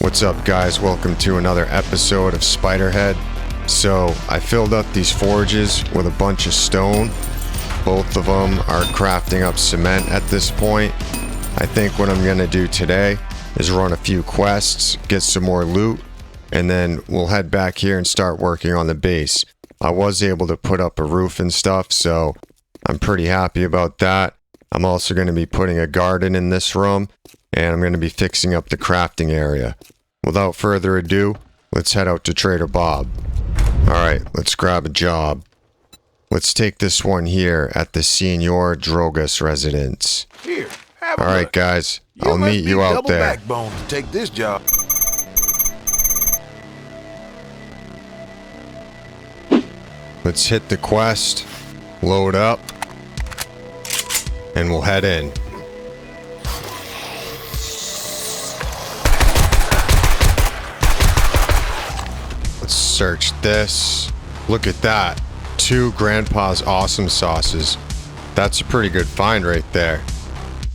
What's up, guys? Welcome to another episode of Spiderhead. So I filled up these forges with a bunch of stone. Both of them are crafting up cement at this point. I think what I'm gonna do today is run a few quests, get some more loot, and then we'll head back here and start working on the base. I was able to put up a roof and stuff, so I'm pretty happy about that. I'm also going to be putting a garden in this room, and I'm going to be fixing up the crafting area. Without further ado, let's head out to Trader Bob. Alright, let's grab a job. Let's take this one here at the Senior Drogas residence. Here, have Alright, guys, I'll meet you out there. Backbone to take this job. Let's hit the quest, load up, and we'll head in. Let's search this. Look at that. 2 Grandpa's Awesome Sauces. That's a pretty good find right there.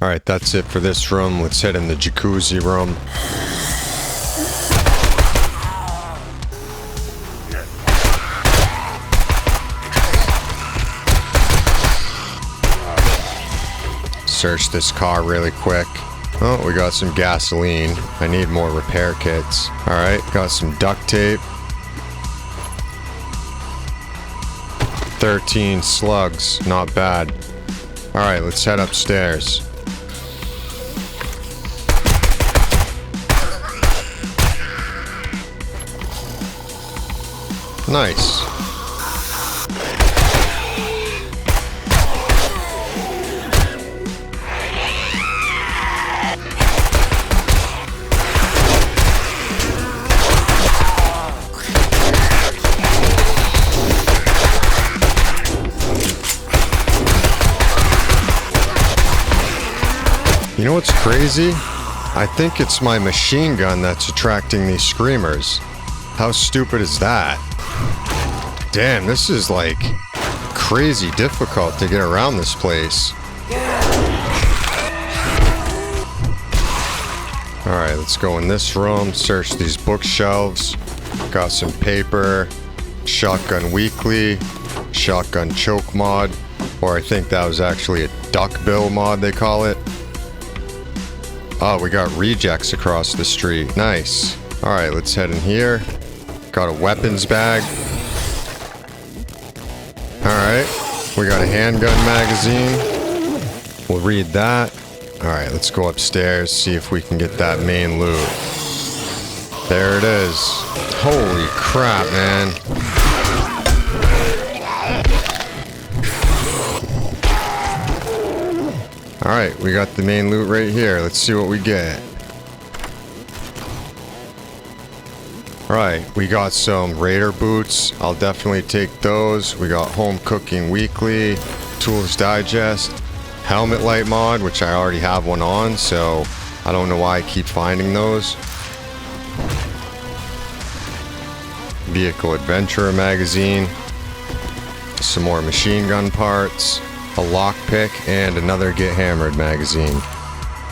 Alright, that's it for this room. Let's head in the jacuzzi room. Search this car really quick. Oh, we got some gasoline. I need more repair kits. Alright, got some duct tape. 13 slugs, not bad. Alright, let's head upstairs. Nice. You know what's crazy? I think it's my machine gun that's attracting these screamers. How stupid is that? Damn, this is like crazy difficult to get around this place. Alright, let's go in this room, search these bookshelves. Got some paper, shotgun weekly, shotgun choke mod, or I think that was actually a duck bill mod they call it. Oh, we got rejects across the street. Nice. Alright, let's head in here. Got a weapons bag. Alright, we got a handgun magazine. We'll read that. Alright, let's go upstairs, see if we can get that main loot. There it is. Holy crap, man. Alright, we got the main loot right here. Let's see what we get. Alright, we got some Raider boots. I'll definitely take those. We got Home Cooking Weekly, Tools Digest, Helmet Light mod, which I already have one on, so I don't know why I keep finding those. Vehicle Adventurer magazine, some more machine gun parts, a lockpick, and another Get Hammered magazine.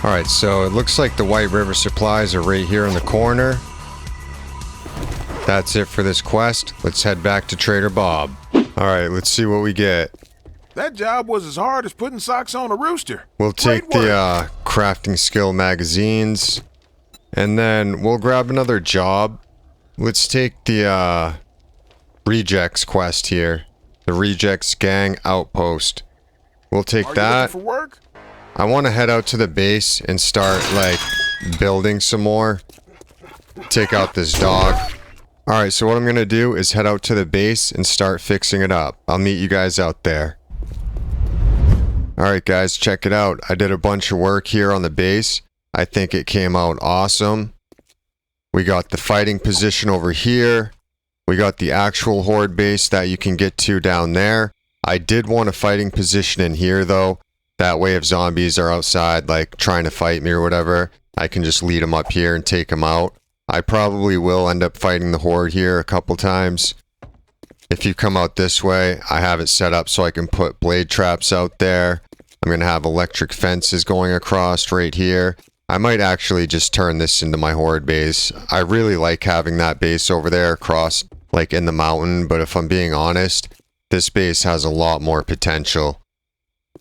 Alright, so it looks like the White River supplies are right here in the corner. That's it for this quest. Let's head back to Trader Bob. Alright, let's see what we get. That job was as hard as putting socks on a rooster. We'll take the crafting skill magazines, and then we'll grab another job. Let's take the Rejekts quest here. The Rejekts Gang Outpost. We'll take that. For work? I want to head out to the base and start, like, building some more. Take out this dog. Alright, so what I'm going to do is head out to the base and start fixing it up. I'll meet you guys out there. Alright guys, check it out. I did a bunch of work here on the base. I think it came out awesome. We got the fighting position over here. We got the actual horde base that you can get to down there. I did want a fighting position in here though. That way if zombies are outside like trying to fight me or whatever, I can just lead them up here and take them out. I probably will end up fighting the horde here a couple times. If you come out this way, I have it set up so I can put blade traps out there. I'm going to have electric fences going across right here. I might actually just turn this into my horde base. I really like having that base over there across, like in the mountain, but if I'm being honest, this base has a lot more potential.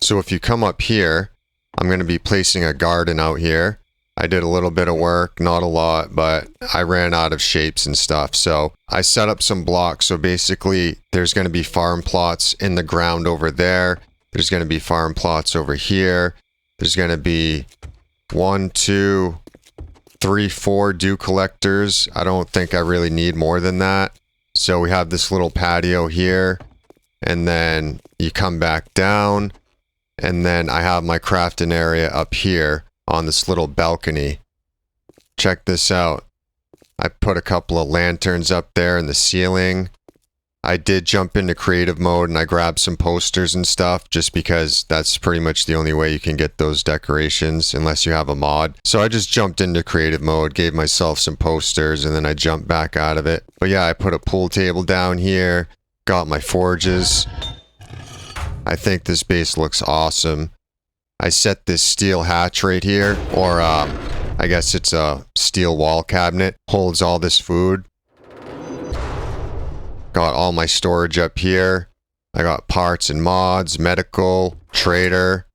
So if you come up here, I'm going to be placing a garden out here. I did a little bit of work, not a lot, but I ran out of shapes and stuff. So I set up some blocks. So basically, there's going to be farm plots in the ground over there. There's going to be farm plots over here. There's going to be 1, 2, 3, 4 dew collectors. I don't think I really need more than that. So we have this little patio here. And then you come back down. And then I have my crafting area up here on this little balcony. Check this out. I put a couple of lanterns up there in the ceiling. I did jump into creative mode and I grabbed some posters and stuff just because that's pretty much the only way you can get those decorations unless you have a mod. So I just jumped into creative mode, gave myself some posters, and then I jumped back out of it. But yeah, I put a pool table down here, got my forges. I think this base looks awesome. I set this steel hatch right here, or I guess it's a steel wall cabinet, holds all this food. Got all my storage up here. I got parts and mods, medical, trader,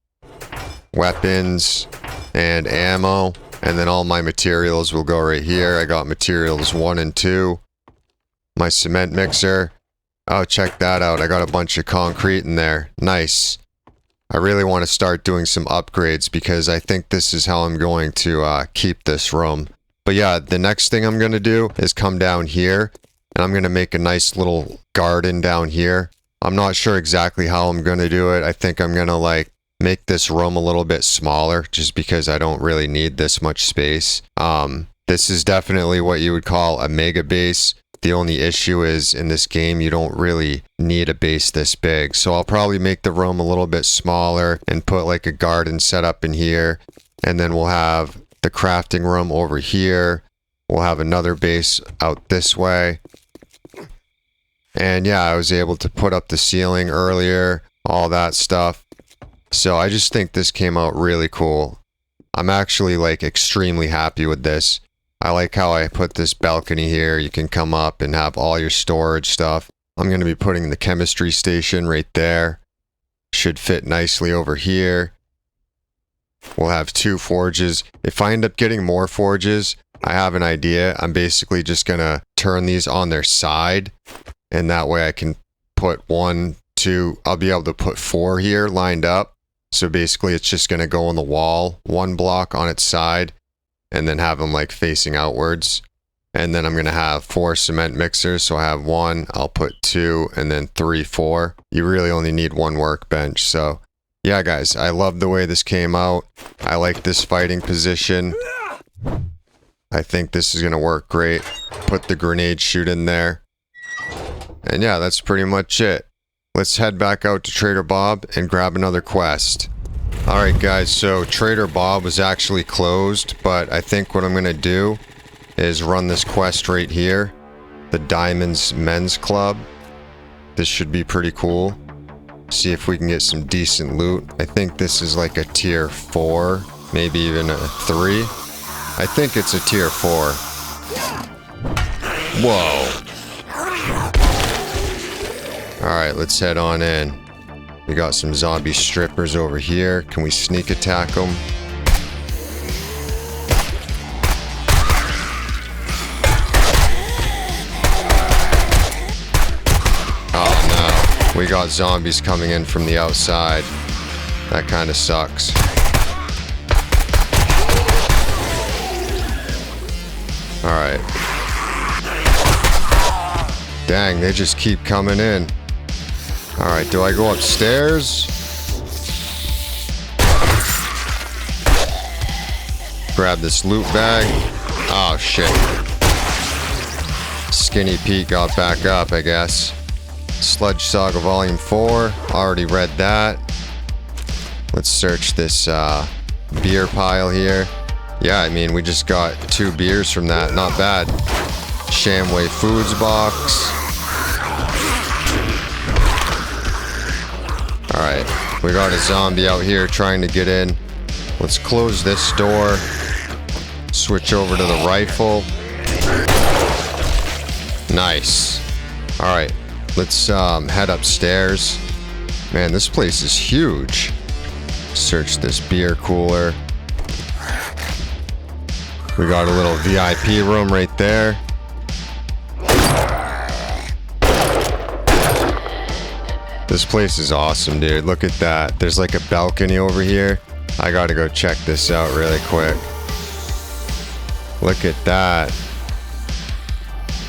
weapons, and ammo. And then all my materials will go right here. I got materials 1 and 2. My cement mixer. Oh, check that out. I got a bunch of concrete in there. Nice. I really want to start doing some upgrades because I think this is how I'm going to keep this room. But yeah, the next thing I'm going to do is come down here and I'm going to make a nice little garden down here. I'm not sure exactly how I'm going to do it. I think I'm going to like make this room a little bit smaller just because I don't really need this much space. This is definitely what you would call a mega base. The only issue is in this game, you don't really need a base this big. So I'll probably make the room a little bit smaller and put like a garden set up in here. And then we'll have the crafting room over here. We'll have another base out this way. And yeah, I was able to put up the ceiling earlier, all that stuff. So I just think this came out really cool. I'm actually like extremely happy with this. I like how I put this balcony here. You can come up and have all your storage stuff. I'm going to be putting the chemistry station right there. Should fit nicely over here. We'll have 2 forges. If I end up getting more forges, I have an idea. I'm basically just going to turn these on their side. And that way I can put 1, 2, I'll be able to put 4 here lined up. So basically it's just going to go on the wall, 1 block on its side. And then have them like facing outwards. And then I'm going to have 4 cement mixers. So I have 1, I'll put 2, and then 3, 4. You really only need 1 workbench. So yeah, guys, I love the way this came out. I like this fighting position. I think this is going to work great. Put the grenade chute in there. And yeah, that's pretty much it. Let's head back out to Trader Bob and grab another quest. Alright guys, so Trader Bob was actually closed, but I think what I'm going to do is run this quest right here. The Diamonds Men's Club. This should be pretty cool. See if we can get some decent loot. I think this is like a tier 4, maybe even a 3. I think it's a tier 4. Whoa. Alright, let's head on in. We got some zombie strippers over here. Can we sneak attack them? Oh no. We got zombies coming in from the outside. That kind of sucks. Alright. Dang, they just keep coming in. Alright, do I go upstairs? Grab this loot bag. Oh, shit. Skinny Pete got back up, I guess. Sludge Saga Volume 4. Already read that. Let's search this beer pile here. Yeah, I mean, we just got 2 beers from that. Not bad. Shamway Foods box. Alright, we got a zombie out here trying to get in. Let's close this door. Switch over to the rifle. Nice. Alright, let's head upstairs. Man, this place is huge. Search this beer cooler. We got a little VIP room right there. This place is awesome, dude. Look at that. There's like a balcony over here. I gotta go check this out really quick. Look at that.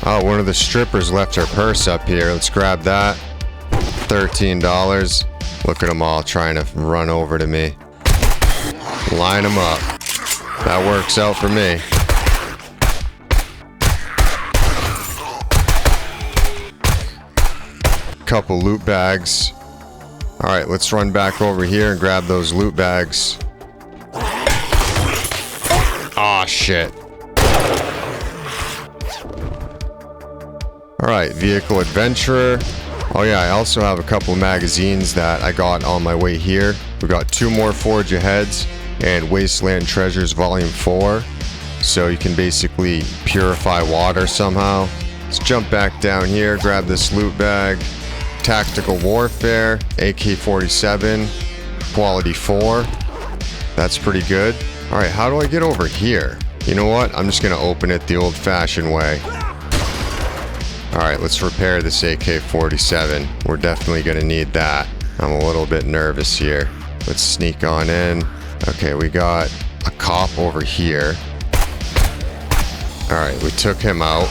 Oh, one of the strippers left her purse up here. Let's grab that. $13. Look at them all trying to run over to me. Line them up. That works out for me. Couple loot bags. All right, let's run back over here and grab those loot bags. Aw, shit. All right, vehicle adventurer. Oh yeah, I also have a couple magazines that I got on my way here. We got 2 more Forge Aheads and Wasteland Treasures Volume 4. So you can basically purify water somehow. Let's jump back down here, grab this loot bag. Tactical Warfare, AK-47, Quality 4. That's pretty good. Alright, how do I get over here? You know what? I'm just gonna open it the old-fashioned way. Alright, let's repair this AK-47. We're definitely gonna need that. I'm a little bit nervous here. Let's sneak on in. Okay, we got a cop over here. Alright, we took him out.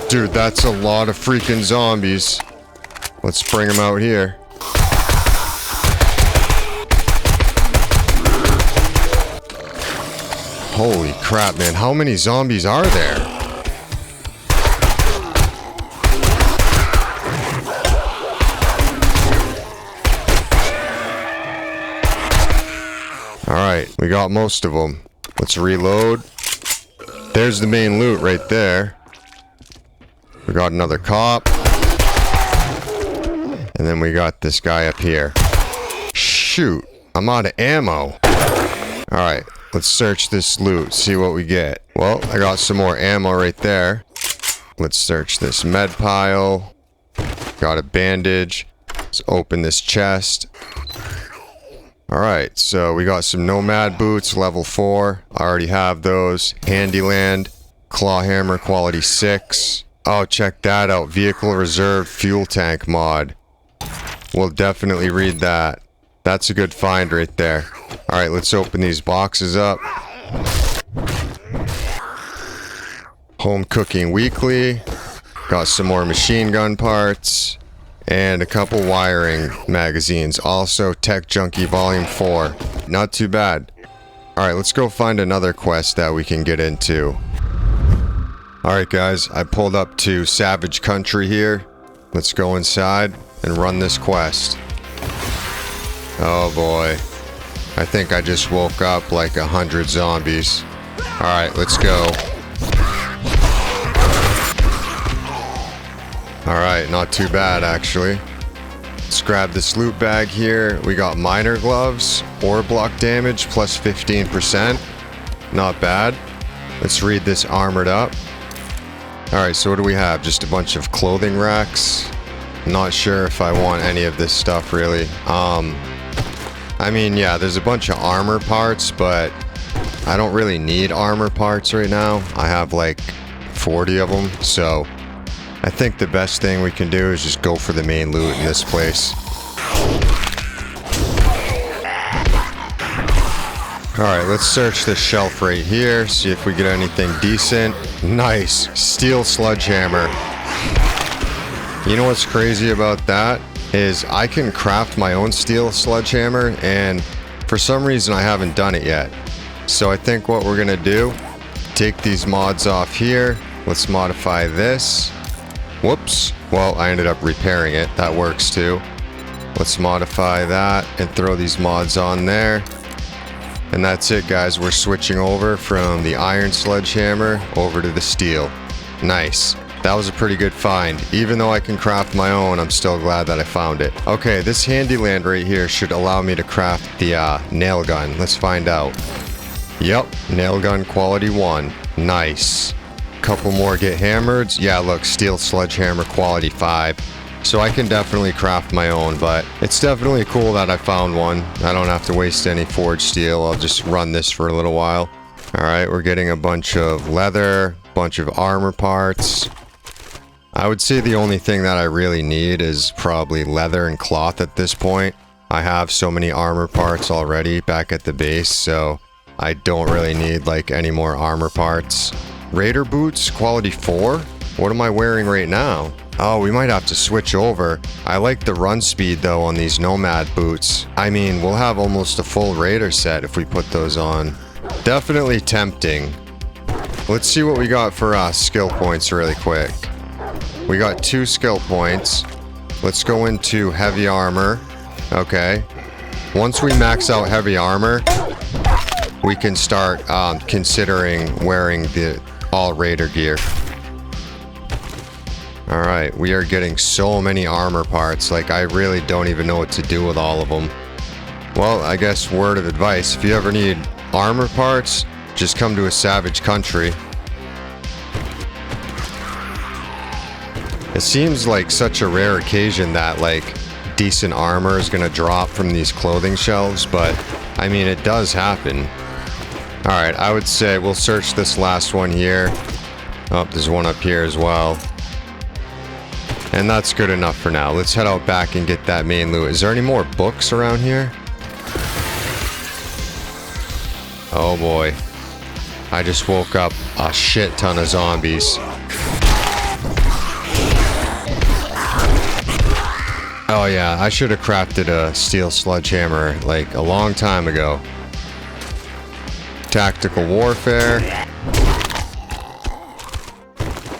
Dude, that's a lot of freaking zombies. Let's bring them out here. Holy crap, man. How many zombies are there? Alright, we got most of them. Let's reload. There's the main loot right there. We got another cop. And then we got this guy up here. Shoot, I'm out of ammo. Alright, let's search this loot, see what we get. Well, I got some more ammo right there. Let's search this med pile. Got a bandage. Let's open this chest. Alright, so we got some Nomad boots, level 4. I already have those. Handyland, claw hammer, quality 6. Oh, check that out. Vehicle reserve fuel tank mod. We'll definitely read that. That's a good find right there. Alright, let's open these boxes up. Home Cooking Weekly. Got some more machine gun parts. And a couple wiring magazines. Also, Tech Junkie Volume 4. Not too bad. Alright, let's go find another quest that we can get into. Alright guys, I pulled up to Savage Country here. Let's go inside and run this quest. Oh boy. I think I just woke up like 100 zombies. Alright, let's go. Alright, not too bad actually. Let's grab this loot bag here. We got miner gloves, ore block damage plus 15%. Not bad. Let's read this armored up. Alright, so what do we have? Just a bunch of clothing racks. Not sure if I want any of this stuff really. I mean, yeah, there's a bunch of armor parts, but I don't really need armor parts right now. I have like 40 of them, so I think the best thing we can do is just go for the main loot in this place. Alright, let's search this shelf right here, see if we get anything decent. Nice! Steel sledgehammer. You know what's crazy about that? Is I can craft my own steel sledgehammer, and for some reason I haven't done it yet. So I think what we're gonna do, take these mods off here. Let's modify this. Whoops. Well, I ended up repairing it. That works too. Let's modify that and throw these mods on there. And that's it, guys. We're switching over from the iron sledgehammer over to the steel. Nice. That was a pretty good find. Even though I can craft my own, I'm still glad that I found it. Okay, this Handyland right here should allow me to craft the nail gun. Let's find out. Yep, nail gun quality 1. Nice. Couple more get hammered. Yeah, look, steel sledgehammer quality 5. So I can definitely craft my own, but it's definitely cool that I found one. I don't have to waste any forged steel. I'll just run this for a little while. Alright, we're getting a bunch of leather, bunch of armor parts. I would say the only thing that I really need is probably leather and cloth at this point. I have so many armor parts already back at the base, so I don't really need like any more armor parts. Raider boots, quality 4? What am I wearing right now? Oh, we might have to switch over. I like the run speed though on these Nomad boots. I mean, we'll have almost a full Raider set if we put those on. Definitely tempting. Let's see what we got for skill points really quick. We got 2 skill points. Let's go into heavy armor. Okay. Once we max out heavy armor, we can start considering wearing the all Raider gear. Alright, we are getting so many armor parts, like I really don't even know what to do with all of them. Well, I guess word of advice, if you ever need armor parts, just come to a savage country. It seems like such a rare occasion that like decent armor is gonna drop from these clothing shelves, but I mean it does happen. Alright, I would say we'll search this last one here. Oh, there's one up here as well. And that's good enough for now. Let's head out back and get that main loot. Is there any more books around here? Oh boy. I just woke up a shit ton of zombies. Oh yeah, I should have crafted a steel sledgehammer like a long time ago. Tactical warfare.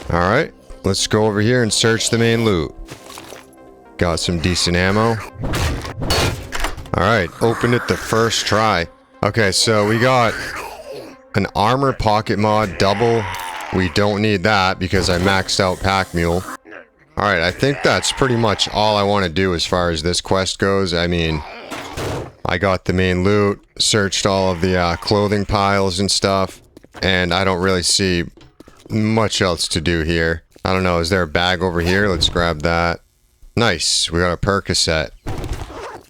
Alright, let's go over here and search the main loot. Got some decent ammo. Alright, opened it the first try. Okay, so we got an armor pocket mod double. We don't need that because I maxed out Pack Mule. Alright, I think that's pretty much all I want to do as far as this quest goes. I mean, I got the main loot, searched all of the clothing piles and stuff, and I don't really see much else to do here. I don't know, is there a bag over here? Let's grab that. Nice, we got a Percocet.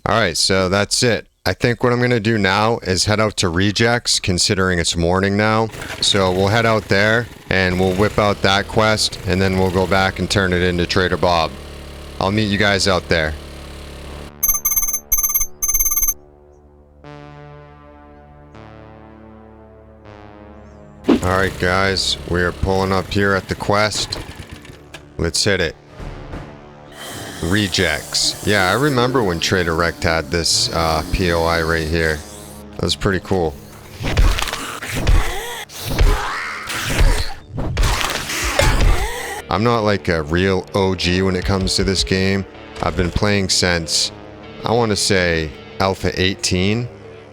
Alright, so that's it. I think what I'm going to do now is head out to Rejects, considering it's morning now. So we'll head out there, and we'll whip out that quest, and then we'll go back and turn it into Trader Bob. I'll meet you guys out there. Alright guys, we are pulling up here at the quest. Let's hit it. Rejects. Yeah, I remember when Trader Rect had this POI right here. That was pretty cool. I'm not like a real OG when it comes to this game. I've been playing since, I want to say, Alpha 18.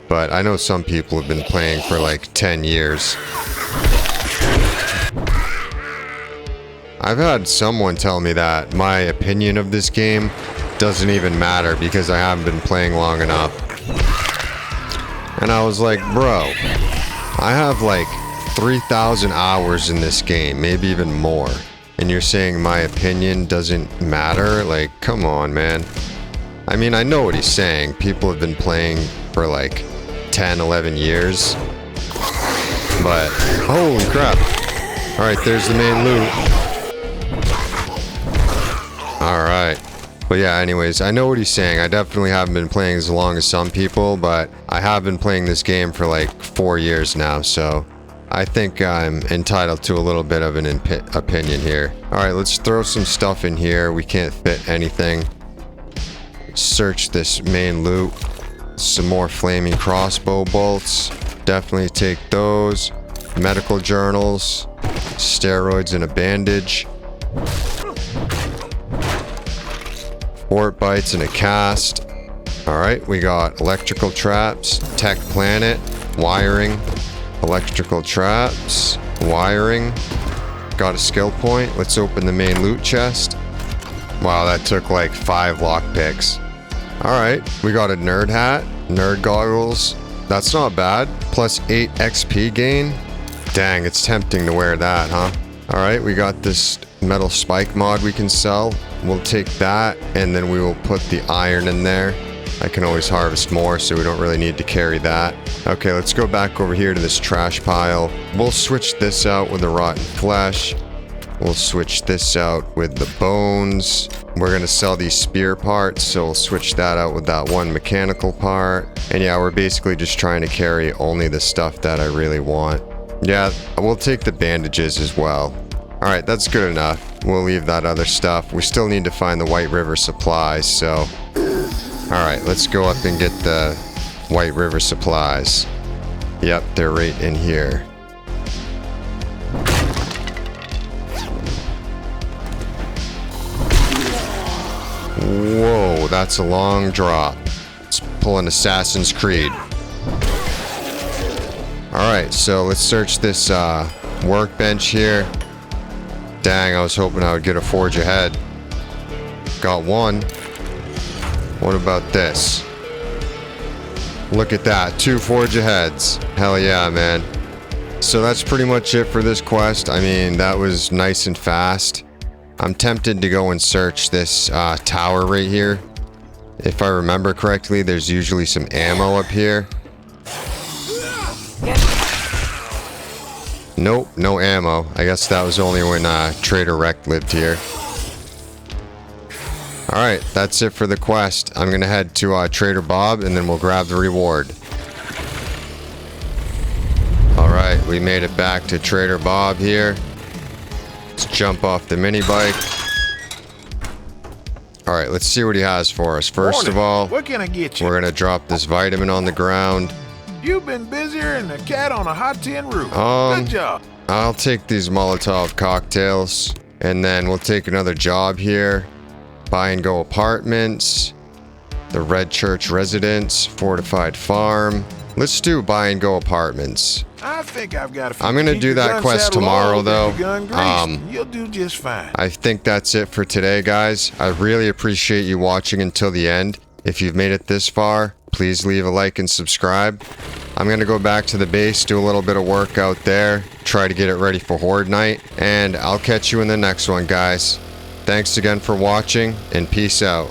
But I know some people have been playing for like 10 years. I've had someone tell me that my opinion of this game doesn't even matter because I haven't been playing long enough. And I was like, bro, I have like 3,000 hours in this game, maybe even more. And you're saying my opinion doesn't matter? Like, come on, man. I mean, I know what he's saying. People have been playing for like 10, 11 years. But, holy crap. Alright, there's the main loot. Alright. But yeah, anyways, I know what he's saying. I definitely haven't been playing as long as some people, but I have been playing this game for like 4 years now, so I think I'm entitled to a little bit of an opinion here. Alright, let's throw some stuff in here. We can't fit anything. Search this main loot. Some more flaming crossbow bolts. Definitely take those. Medical journals. Steroids and a bandage. Fort bites and a cast. Alright, we got electrical traps, tech planet, wiring, electrical traps, wiring, Got a skill point. Let's open the main loot chest. Wow, that took like 5 lockpicks. Alright, we got a nerd hat, nerd goggles. That's not bad. Plus 8 XP gain. Dang, it's tempting to wear that, huh? Alright, we got this metal spike mod we can sell. We'll take that, and then we will put the iron in there. I can always harvest more, so we don't really need to carry that. Okay, let's go back over here to this trash pile. We'll switch this out with the rotten flesh. We'll switch this out with the bones. We're going to sell these spear parts, so we'll switch that out with that one mechanical part. And yeah, we're basically just trying to carry only the stuff that I really want. Yeah, we'll take the bandages as well. Alright, that's good enough. We'll leave that other stuff. We still need to find the White River supplies, so... Alright, let's go up and get the White River supplies. Yep, they're right in here. Whoa, that's a long drop. Let's pull an Assassin's Creed. Alright, so let's search this workbench here. Dang, I was hoping I would get a forge ahead. Got one. What about this? Look at that, 2 forge aheads. Hell yeah, man. So that's pretty much it for this quest. I mean, that was nice and fast. I'm tempted to go and search this tower right here. If I remember correctly, there's usually some ammo up here. Nope, no ammo. I guess that was only when Trader Rekt lived here. Alright, that's it for the quest. I'm gonna head to Trader Bob and then we'll grab the reward. Alright, we made it back to Trader Bob here. Let's jump off the mini bike. Alright, let's see what he has for us. First of all, what can I get you? We're gonna drop this vitamin on the ground. You've been busier than a cat on a hot tin roof. Good job. I'll take these Molotov cocktails. And then we'll take another job here. Buy and go apartments. The Red Church residence. Fortified farm. Let's do buy and go apartments. I think I've got a few. I'm gonna do that quest tomorrow though. You'll do just fine. I think that's it for today, guys. I really appreciate you watching until the end. If you've made it this far, please leave a like and subscribe. I'm gonna go back to the base, do a little bit of work out there, try to get it ready for Horde Night, and I'll catch you in the next one, guys. Thanks again for watching, and peace out.